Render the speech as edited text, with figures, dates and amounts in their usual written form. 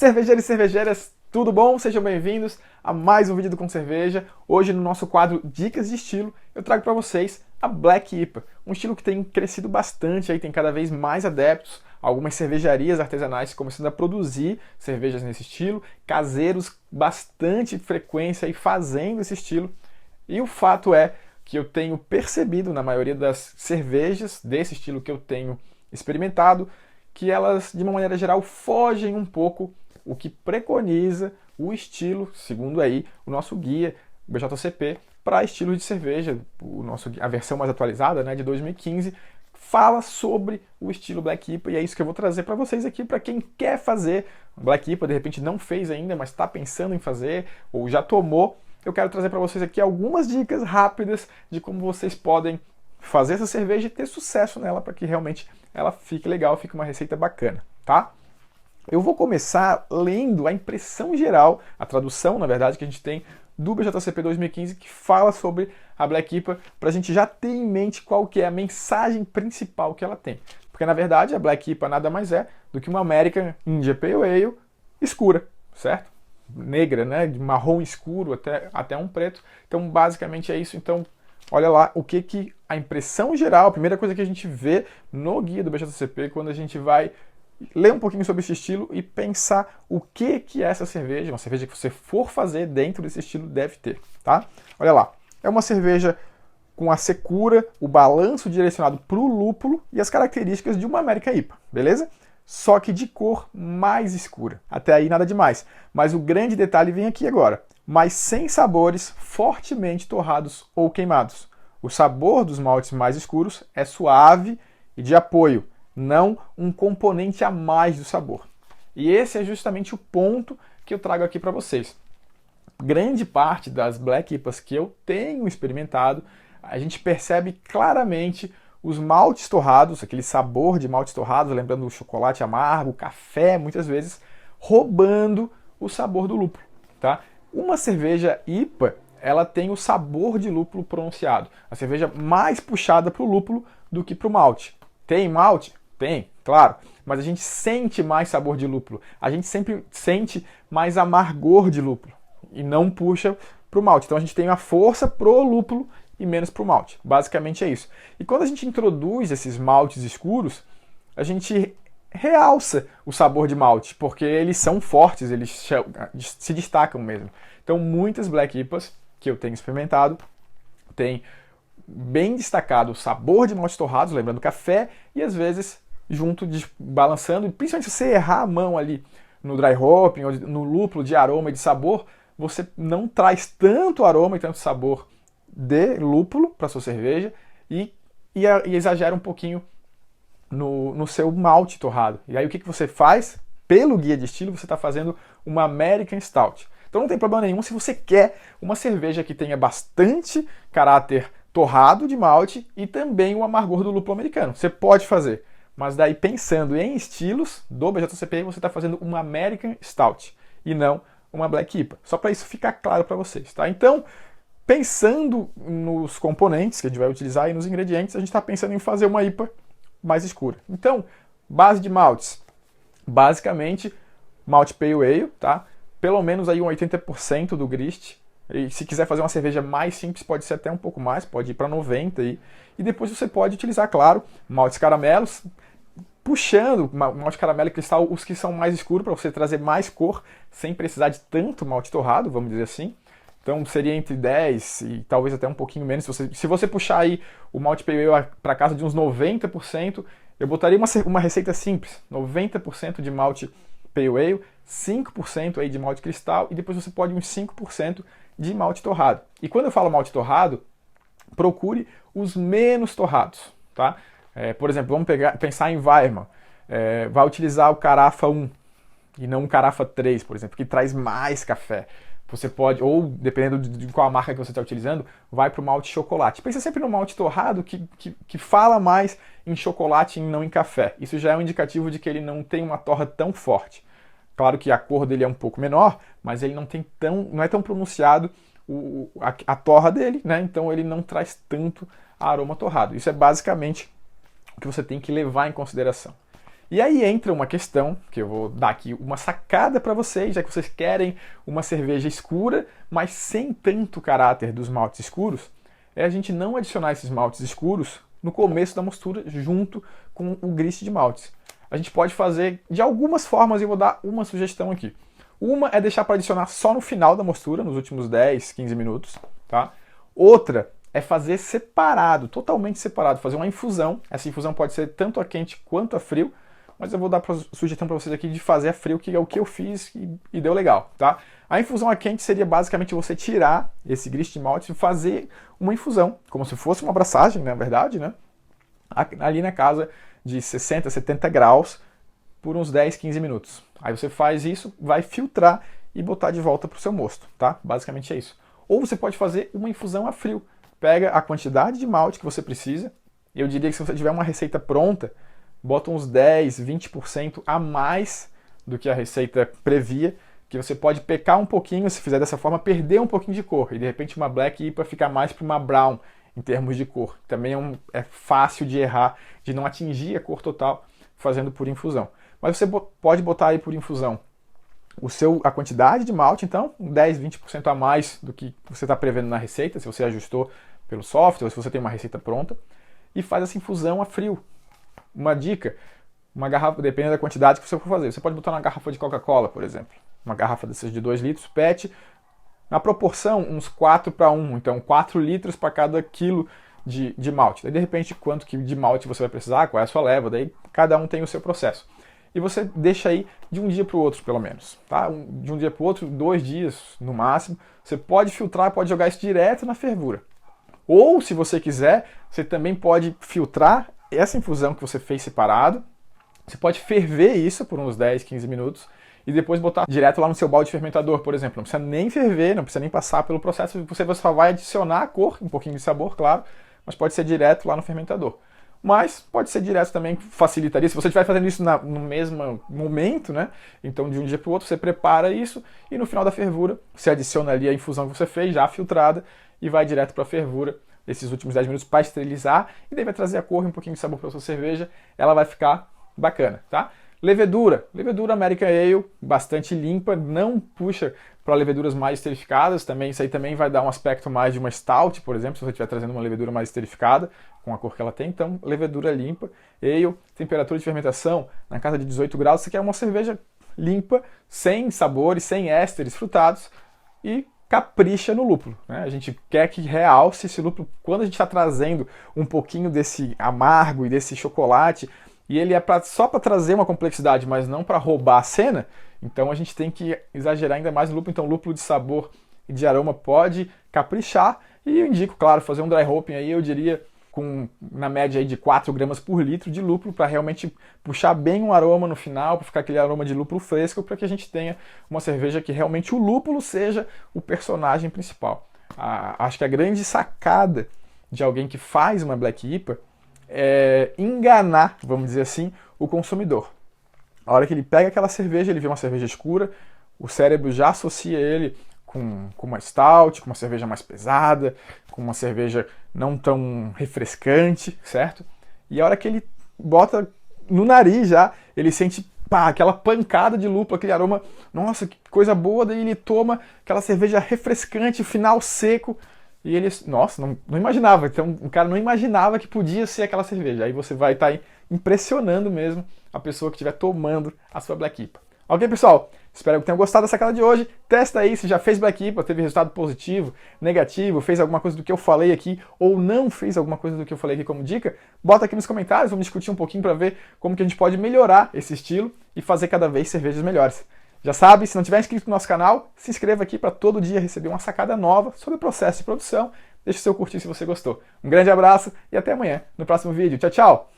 Cervejeiros e cervejeiras, tudo bom? Sejam bem-vindos a mais um vídeo do Com Cerveja. Hoje no nosso quadro Dicas de Estilo, eu trago para vocês a Black IPA, um estilo que tem crescido bastante, aí tem cada vez mais adeptos, algumas cervejarias artesanais começando a produzir cervejas nesse estilo, caseiros bastante frequência aí fazendo esse estilo. E o fato é que eu tenho percebido na maioria das cervejas desse estilo que eu tenho experimentado, que elas, de uma maneira geral, fogem um pouco o que preconiza o estilo, segundo aí o nosso guia, o BJCP, para estilo de cerveja. A versão mais atualizada, né, de 2015, fala sobre o estilo Black IPA, e é isso que eu vou trazer para vocês aqui, para quem quer fazer Black IPA, de repente não fez ainda, mas está pensando em fazer, ou já tomou. Eu quero trazer para vocês aqui algumas dicas rápidas de como vocês podem fazer essa cerveja e ter sucesso nela, para que realmente ela fique legal, fique uma receita bacana, tá? Eu vou começar lendo a impressão geral, a tradução, na verdade, que a gente tem do BJCP 2015, que fala sobre a Black IPA, para a gente já ter em mente qual que é a mensagem principal que ela tem. Porque, na verdade, a Black IPA nada mais é do que uma American India Pale Ale escura, certo? Negra, né? De marrom escuro até um preto. Então, basicamente é isso. Então, olha lá o que a impressão geral, a primeira coisa que a gente vê no guia do BJCP, quando a gente vai ler um pouquinho sobre esse estilo e pensar o que é essa cerveja, uma cerveja que você for fazer dentro desse estilo deve ter, tá? Olha lá, é uma cerveja com a secura, o balanço direcionado para o lúpulo e as características de uma American IPA, beleza? Só que de cor mais escura. Até aí nada demais. Mas o grande detalhe vem aqui agora. Mas sem sabores fortemente torrados ou queimados. O sabor dos maltes mais escuros é suave e de apoio, não um componente a mais do sabor. E esse é justamente o ponto que eu trago aqui para vocês. Grande parte das Black IPAs que eu tenho experimentado, a gente percebe claramente os maltes torrados, aquele sabor de maltes torrados, lembrando o chocolate amargo, o café, muitas vezes, roubando o sabor do lúpulo, tá? Uma cerveja IPA, ela tem o sabor de lúpulo pronunciado. A cerveja mais puxada para o lúpulo do que para o malte. Tem malte? Tem, claro. Mas a gente sente mais sabor de lúpulo. A gente sempre sente mais amargor de lúpulo. E não puxa para o malte. Então a gente tem a força pro lúpulo e menos para o malte. Basicamente é isso. E quando a gente introduz esses maltes escuros, a gente realça o sabor de malte, porque eles são fortes, eles se destacam mesmo. Então muitas Black IPAs que eu tenho experimentado tem bem destacado o sabor de maltes torrados, lembrando café, e às vezes junto, balançando, e principalmente se você errar a mão ali no dry hopping ou no lúpulo de aroma e de sabor, você não traz tanto aroma e tanto sabor de lúpulo para sua cerveja e exagera um pouquinho no seu malte torrado. E aí o que você faz? Pelo guia de estilo, você está fazendo uma American Stout. Então não tem problema nenhum se você quer uma cerveja que tenha bastante caráter torrado de malte e também o amargor do lúpulo americano. Você pode fazer, mas daí pensando em estilos do BJCP, você está fazendo uma American Stout e não uma Black IPA. Só para isso ficar claro para vocês, tá? Então, pensando nos componentes que a gente vai utilizar e nos ingredientes, a gente está pensando em fazer uma IPA mais escura. Então, base de maltes, basicamente malte Pale Ale, tá? Pelo menos aí um 80% do grist. E se quiser fazer uma cerveja mais simples, pode ser até um pouco mais, pode ir para 90% aí. E depois você pode utilizar, claro, maltes caramelos, puxando malte caramelo e cristal, os que são mais escuros, para você trazer mais cor, sem precisar de tanto malte torrado, vamos dizer assim. Então seria entre 10 e talvez até um pouquinho menos. Se você puxar aí o malte Pale Ale para casa de uns 90%, eu botaria uma receita simples. 90% de malte Pale Ale, 5% aí de malte cristal e depois você pode uns 5% de malte torrado. E quando eu falo malte torrado, procure os menos torrados, tá? Por exemplo, vamos pensar em Weimar. Vai utilizar o Carafa 1 e não o Carafa 3, por exemplo, que traz mais café. Você pode, ou dependendo de qual marca que você está utilizando, vai para o malte chocolate. Pensa sempre no malte torrado que fala mais em chocolate e não em café. Isso já é um indicativo de que ele não tem uma torra tão forte. Claro que a cor dele é um pouco menor, mas ele não é tão pronunciado a torra dele, né? Então ele não traz tanto aroma torrado. Isso é basicamente o que você tem que levar em consideração. E aí entra uma questão, que eu vou dar aqui uma sacada para vocês, já que vocês querem uma cerveja escura, mas sem tanto caráter dos maltes escuros, é a gente não adicionar esses maltes escuros no começo da mostura junto com o grist de maltes. A gente pode fazer de algumas formas e eu vou dar uma sugestão aqui. Uma é deixar para adicionar só no final da mostura, nos últimos 10, 15 minutos, tá? Outra é fazer separado, totalmente separado, fazer uma infusão. Essa infusão pode ser tanto a quente quanto a frio, mas eu vou dar sugestão para vocês aqui de fazer a frio, que é o que eu fiz e deu legal, tá? A infusão a quente seria basicamente você tirar esse grist de malte e fazer uma infusão, como se fosse uma abraçagem, na verdade, né? Ali na casa de 60, 70 graus por uns 10, 15 minutos. Aí você faz isso, vai filtrar e botar de volta para o seu mosto, tá? Basicamente é isso. Ou você pode fazer uma infusão a frio. Pega a quantidade de malte que você precisa. Eu diria que se você tiver uma receita pronta, bota uns 10, 20% a mais do que a receita previa, que você pode pecar um pouquinho, se fizer dessa forma, perder um pouquinho de cor. E de repente uma Black IPA ficar mais para uma brown em termos de cor. Também é fácil de errar, de não atingir a cor total fazendo por infusão. Mas você pode botar aí por infusão a quantidade de malte, então, 10, 20% a mais do que você está prevendo na receita, se você ajustou pelo software, ou se você tem uma receita pronta, e faz essa infusão a frio. Uma dica, uma garrafa, dependendo da quantidade que você for fazer, você pode botar uma garrafa de Coca-Cola, por exemplo, uma garrafa dessas de 2 litros, PET, na proporção uns 4 para 1, então 4 litros para cada quilo de malte. Daí, de repente, quanto de malte você vai precisar, qual é a sua leva, daí cada um tem o seu processo. E você deixa aí de um dia para o outro, pelo menos. Tá? De um dia para o outro, 2 dias no máximo. Você pode filtrar, pode jogar isso direto na fervura. Ou, se você quiser, você também pode filtrar essa infusão que você fez separado. Você pode ferver isso por uns 10, 15 minutos e depois botar direto lá no seu balde fermentador, por exemplo. Não precisa nem ferver, não precisa nem passar pelo processo. Você só vai adicionar a cor, um pouquinho de sabor, claro, mas pode ser direto lá no fermentador. Mas pode ser direto também, facilitaria. Se você estiver fazendo isso no mesmo momento, né? Então de um dia para o outro você prepara isso e no final da fervura você adiciona ali a infusão que você fez, já filtrada, e vai direto para a fervura esses últimos 10 minutos para esterilizar e daí vai trazer a cor e um pouquinho de sabor para a sua cerveja. Ela vai ficar bacana, tá? Levedura American Ale, bastante limpa, não puxa para leveduras mais esterificadas, também isso aí também vai dar um aspecto mais de uma stout, por exemplo, se você estiver trazendo uma levedura mais esterificada, com a cor que ela tem, então levedura limpa, ale, temperatura de fermentação na casa de 18 graus, você quer uma cerveja limpa, sem sabores, sem ésteres frutados e capricha no lúpulo, né? A gente quer que realce esse lúpulo, quando a gente está trazendo um pouquinho desse amargo e desse chocolate, e ele é só para trazer uma complexidade, mas não para roubar a cena, então a gente tem que exagerar ainda mais no lúpulo. Então lúpulo de sabor e de aroma pode caprichar, e eu indico, claro, fazer um dry hopping aí, eu diria, na média aí de 4 gramas por litro de lúpulo, para realmente puxar bem um aroma no final, para ficar aquele aroma de lúpulo fresco, para que a gente tenha uma cerveja que realmente o lúpulo seja o personagem principal. Acho que a grande sacada de alguém que faz uma Black IPA é enganar, vamos dizer assim, o consumidor. A hora que ele pega aquela cerveja, ele vê uma cerveja escura, o cérebro já associa ele com uma stout, com uma cerveja mais pesada, com uma cerveja não tão refrescante, certo? E a hora que ele bota no nariz já, ele sente aquela pancada de lúpulo, aquele aroma, nossa, que coisa boa, daí ele toma aquela cerveja refrescante, final seco, e ele, nossa, não imaginava. Então o cara não imaginava que podia ser aquela cerveja. Aí você vai estar impressionando mesmo a pessoa que estiver tomando a sua Black IPA. Ok, pessoal? Espero que tenham gostado dessa sacada de hoje. Testa aí se já fez Black IPA, teve resultado positivo, negativo, fez alguma coisa do que eu falei aqui ou não fez alguma coisa do que eu falei aqui como dica. Bota aqui nos comentários, vamos discutir um pouquinho para ver como que a gente pode melhorar esse estilo e fazer cada vez cervejas melhores. Já sabe, se não tiver inscrito no nosso canal, se inscreva aqui para todo dia receber uma sacada nova sobre o processo de produção. Deixe o seu curtir se você gostou. Um grande abraço e até amanhã no próximo vídeo. Tchau, tchau!